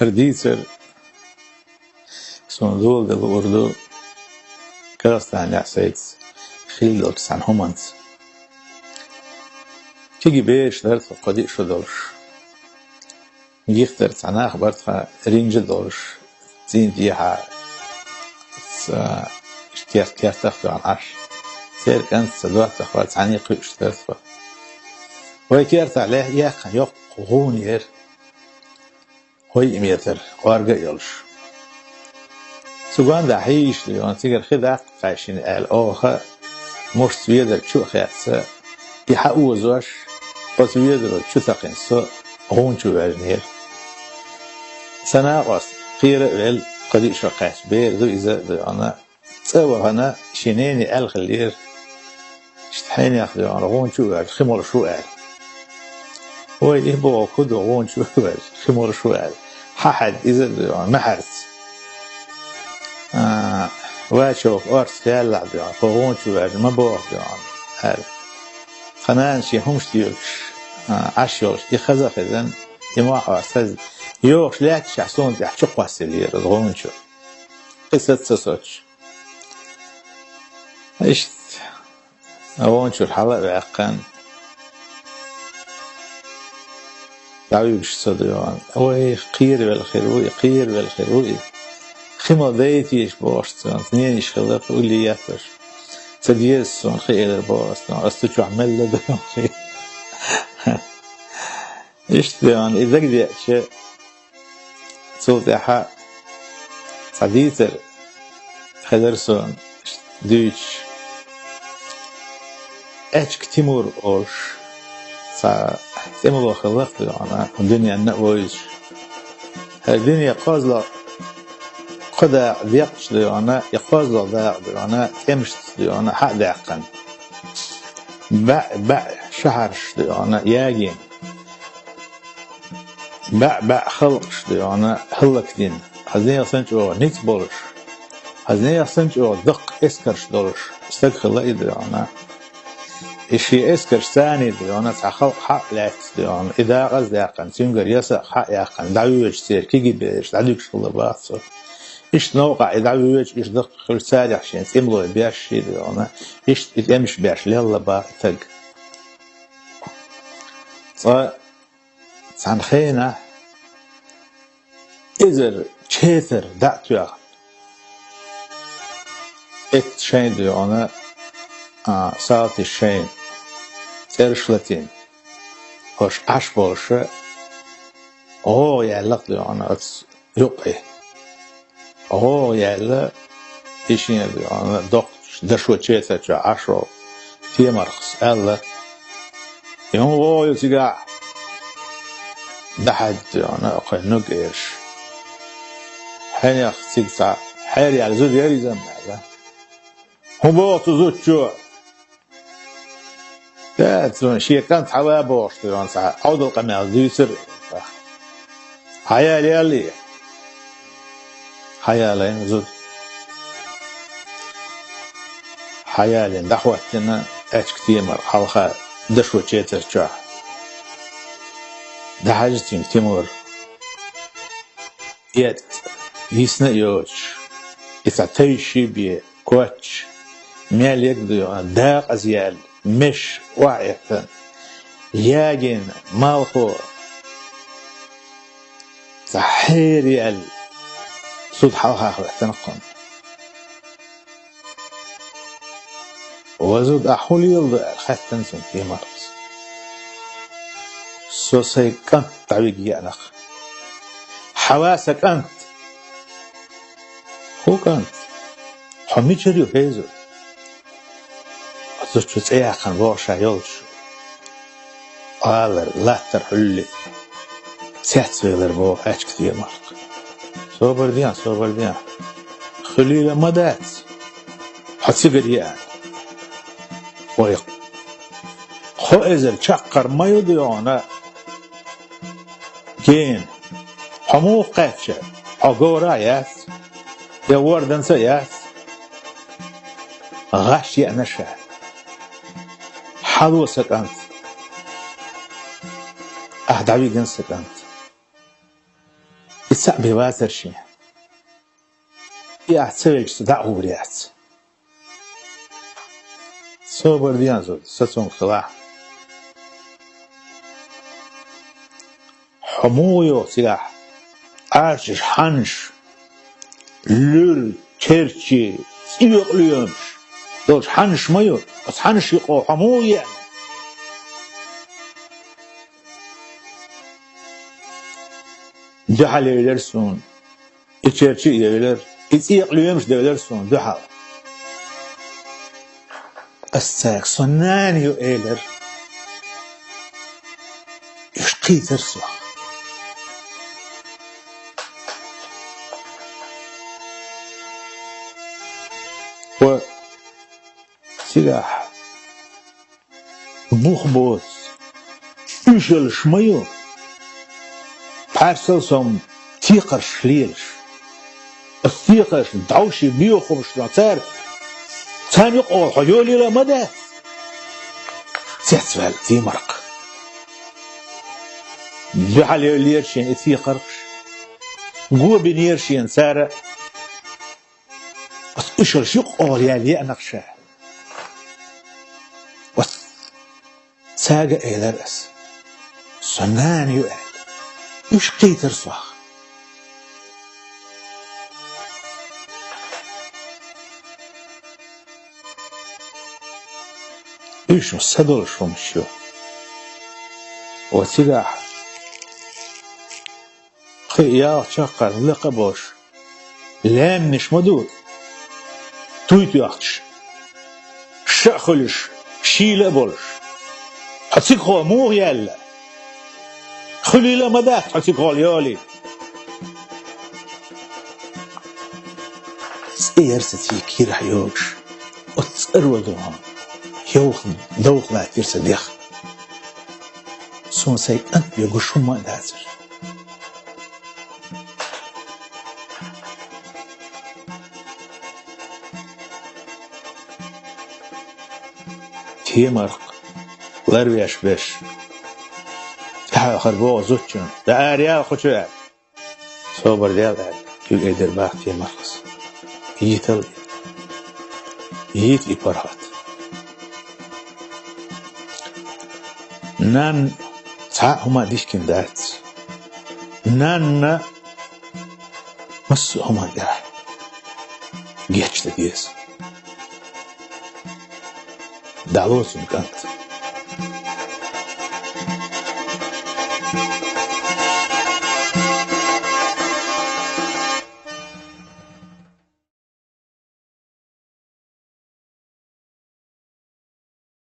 هرديتر صندوق الأردو كاستان يعسيت خيل دوكس عن همانت كي بيش درت قديق شو دورش يخترت عن أخبرتها رينج دورش زين فيها اشتيار تاخدو عن عش سير كانت سدوات تخوات عني قيش تاخدو ويكيرت عليه ياخن يوق غونير هوي إميتر وارجع يلش سوغان دا حيش ليون تيجر خداق قاشين قال أوها مش سويدر شو خياتسا يحقو زوش وسويدر شو تقنسو غون شو عجنير سنة قص خير ويل قديق شو قاش بير ذو إذا أنا تسوى هنا شينيني الخلير اشتحيني أخذ أنا غون شو عج خمر شو عج هو يبغى كده غون شو عج خمر شو عج حد إذا ما حرت واشوف أرس كلا يعني غون شو عج ما بوق يعني هذا خنان شيء همش تيوش عشيوش يخزق إذن يماح أستاذ يوش لا تشحسون يحشق واسلير غون شو قصة تسوتش إيش غون شو الحلقة بعقن تعيش صديان هو قير بالخيروي قير بالخيروي خيمة ذاتيش بوشتان اثنين يشخلط واللي يفر تديسون خير البوستان استجو عمل لديهم خير إيش ديان إذا قد شيء صوت حق صديتر خدرسون دوش أشك تيمور أوش تيمور خلقت أنا الدنيا النقويش الدنيا قازلة خدا ذيقش أنا يقازلة ذاق أنا تمشت أنا حق ذاقن بع شهرش أنا ياجين بع خلقش أنا خلق دين هذين يصنج أو نيت بولش هذين يصنج أو دق إسكرش دولش استدخل إيدي أنا إشي إسكرش ثاني أنا تخلق حق لعكس أنا إذا غز يقن تنقر يسق حق يقن دعوي سير كي بيش دعوي شغل باصو إيش نوقع إذا عويج إيش دق خل ساري عشان تملو بيش شيء أنا إيش تمش بيش يلا باتق عن خينا إذا شيثر دعتو يا إت شين دي أنا ساعة الشين ترشلتين هوش عش بولشة أوه يعلق دي أنا يقي أوه يعلق إيشين دي أنا دق دشوة شيثر جا عشرة في مرخص ألا يوم أوه يتقع دحد أنا أقول نقيش حين يختيق ساعة حيري على زود يري زم هذا هم بوقت زود شو لا ترون شيء كانت حوا بوش ترون ساعة عود القميص ديسر حيالي اللي حيالي زود حيالي دحوتنا إيش كتير مر حلقة دشوة شيتر جاه ده حاجتين تيمور يد يسنا يوش يتعطيشي بيه كوتش ميال يقضي داق أزيال مش وعيفن ياجن مالخو تحيري صوت حلقة احتنقون وزود أحول يلضع الختن سن في مرس سوسي كنت تعويق يعنق حواسك أنت هو كنت حمي جريو هيزو أتوشت تسيحن روشا يلش قال لا ترحلي سيحت سيغلر بو هاش كثير مرق صوبر ديان خليل مدات حتسيقر يان ويق خو إزل شقر ما يضيعنا جين حمو قاتشة حقورا ياس يا وردن سياس غاش يأنشا حلوسك أنت أهدعوي جنسك أنت إتسأ بواتر شيء يعترج تدعوريات صوبر ديانزو ستون خلاح حمويو سلاح عاشش حنش لول كرشي سيقليومش دوش حنش مايو بس حنش يقو حمويا جحل يلرسون كرشي يلر يقليومش ديلرسون جحل الساق صنانيو إيلر يشقي ترسو و سلاح بوخبوس يشل شميو بحرسل سوم تيقرش ليلش التيقرش دعوشي بيوخبش نعتار تاني يقول حيولي لا مدى تحتفل تي مرق جحل يرشين اتيقرش قوة بنيرشين سارة وشل شيق يالي نقشة وساقة إلى رأس سنان يؤل يشقي ترصح إيش مصدر شو مشيو وسلاح خيار شقر لقبوش لام مش مدود تويت ياخش شخلش شيله بولش حتيك هو مو يلا خليله مدات حتيك هو يالي سيرستي كير حيوش وتصروا دوهم يوخن دوخنا كير صديق سون سي أنت بيقوشون ما دازر تي مرق لرويش بش تحا خربوغ زوتشون دا آريال خوشو صوبر ديال يو ايدر باق تي مرقص يتل يت إبرهات نان تعا هما ديشكين دات نان مسو هما جرح جيتش تديس دعوة سنكانت